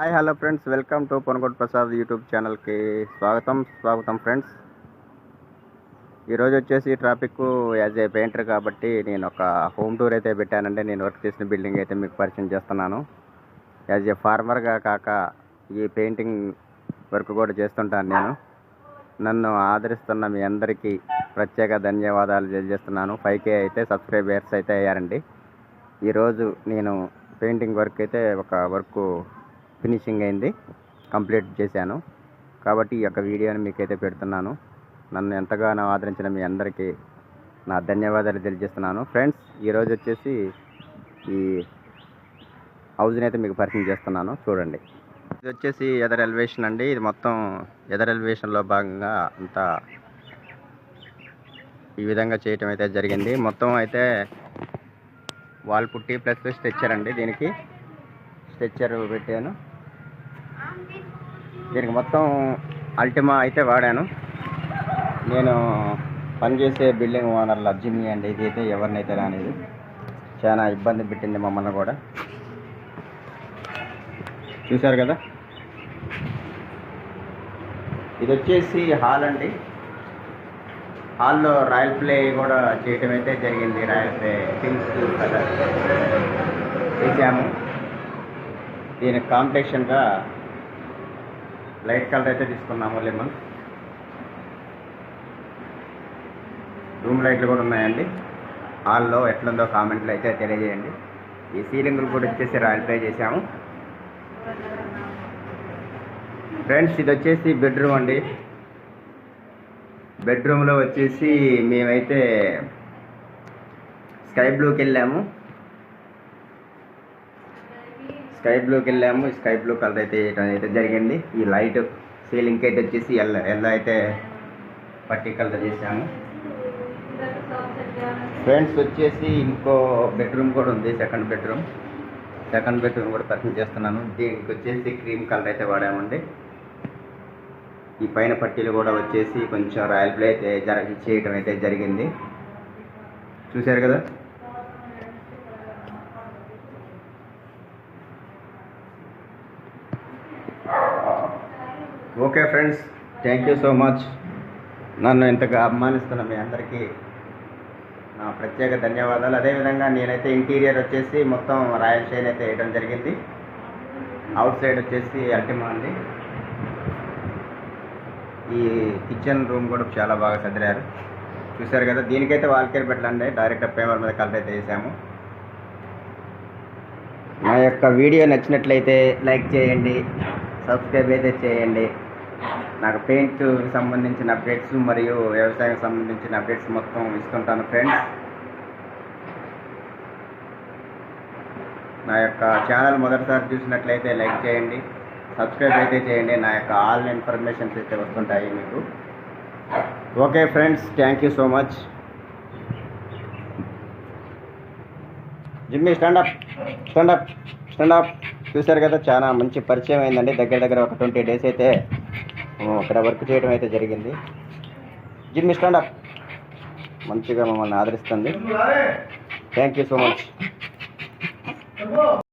Hi hello friends, welcome to Ponagodu Prasad YouTube ఛానల్కి స్వాగతం friends. ఈరోజు వచ్చేసి ట్రాఫిక్ యాజ్ ఏ పెయింటర్ కాబట్టి నేను ఒక హోమ్ టూర్ అయితే పెట్టానండి. నేను వర్క్ చేసిన బిల్డింగ్ అయితే మీకు పరిచయం చేస్తున్నాను. యాజ్ ఏ ఫార్మర్గా కాక ఈ పెయింటింగ్ వర్క్ కూడా చేస్తుంటాను నేను. నన్ను ఆదరిస్తున్న మీ అందరికీ ప్రత్యేక ధన్యవాదాలు తెలియజేస్తున్నాను. 5K అయితే సబ్స్క్రైబర్స్ అయితే అయ్యారండి. ఈరోజు నేను పెయింటింగ్ వర్క్ అయితే ఒక వర్క్ ఫినిషింగ్ అయింది, కంప్లీట్ చేశాను కాబట్టి ఈ యొక్క వీడియోని మీకైతే పెడుతున్నాను. నన్ను ఎంతగానో ఆదరించిన మీ అందరికీ నా ధన్యవాదాలు తెలియజేస్తున్నాను. ఫ్రెండ్స్, ఈరోజు వచ్చేసి ఈ హౌస్ని అయితే మీకు పరిచయం చేస్తున్నాను, చూడండి. ఇది వచ్చేసి ఎదర్ ఎలివేషన్ అండి. ఇది మొత్తం ఎదర్ ఎలివేషన్లో భాగంగా అంతా ఈ విధంగా చేయటం అయితే జరిగింది. మొత్తం అయితే వాల్ పుట్టి ప్లస్ స్ట్రెచ్చర్ అండి. దీనికి స్ట్రెచ్చర్ పెట్టాను. దీనికి మొత్తం అల్టిమా అయితే వాడాను. నేను పనిచేసే బిల్డింగ్ ఓనర్ల జిమ్మి అండి. ఇది అయితే ఎవరినైతే రానిది, చాలా ఇబ్బంది పెట్టింది మమ్మల్ని కూడా. చూశారు కదా, ఇది వచ్చేసి హాల్ అండి. హాల్లో రాయల్ ప్లే కూడా చేయటం అయితే జరిగింది. రాయల్ ప్లే పింక్ కలర్ వేసాము. దీనికి కాంపిటీషన్గా లైట్ కలర్ అయితే తీసుకున్నాము, లెమన్. రూమ్ లైట్లు కూడా ఉన్నాయండి. హాల్లో ఎట్లుందో కామెంట్లు అయితే తెలియజేయండి. ఈ సీలింగ్లు కూడా వచ్చేసి రాయల్ ప్లే చేసాము. ఫ్రెండ్స్, ఇది వచ్చేసి బెడ్రూమ్ అండి. బెడ్రూమ్లో వచ్చేసి మేమైతే స్కై బ్లూకి వెళ్ళాము. స్కై బ్లూ కలర్ అయితే అయితే జరిగింది. ఈ లైట్ సీలింగ్కి అయితే వచ్చేసి ఎల్లో అయితే పట్టి కలర్ చేసాము. ఫ్రెండ్స్, వచ్చేసి ఇంకో బెడ్రూమ్ కూడా ఉంది, సెకండ్ బెడ్రూమ్ కూడా పరిచయం చేస్తున్నాను. దీనికి వచ్చేసి క్రీమ్ కలర్ అయితే వాడామండి. ఈ పైన పట్టీలు కూడా వచ్చేసి కొంచెం రాయల్ ప్లే అయితే చేయడం అయితే జరిగింది. చూశారు కదా. Okay friends, thank you so much. నన్ను ఇంతగా అభిమానిస్తున్న మీ అందరికీ నా ప్రత్యేక ధన్యవాదాలు. అదేవిధంగా నేనైతే ఇంటీరియర్ వచ్చేసి మొత్తం రాయల్ షైన్ అయితే వేయడం జరిగింది. అవుట్ సైడ్ వచ్చేసి అల్టిమా అండి. ఈ కిచెన్ రూమ్ కూడా చాలా బాగా సదిరారు. చూశారు కదా. దీనికైతే వాల్కేర్ పెట్టండి, డైరెక్ట్ పేపర్ మీద కలర్ అయితే వేసాము. నా యొక్క వీడియో నచ్చినట్లయితే లైక్ చేయండి, సబ్స్క్రైబ్ అయితే చేయండి. నాకు పెయింట్ సంబంధించిన అప్డేట్స్ మరియు వ్యవసాయం సంబంధించిన అప్డేట్స్ మొత్తం ఇస్తుంటాను ఫ్రెండ్స్. నా యొక్క ఛానల్ మొదటిసారి చూసినట్లయితే లైక్ చేయండి, సబ్స్క్రైబ్ అయితే చేయండి. నా యొక్క ఆల్ ఇన్ఫర్మేషన్స్ అయితే వస్తుంటాయి మీకు. Okay friends, thank you so much. Jimmy Standup. చూశారు కదా, చాలా మంచి పరిచయం అయిందండి. దగ్గర ఒక 20 days అయితే ఇక్కడ వర్క్ చేయడం అయితే జరిగింది. జిమ్మి స్టాండప్ మంచిగా మమ్మల్ని ఆదరిస్తుంది. Thank you so much.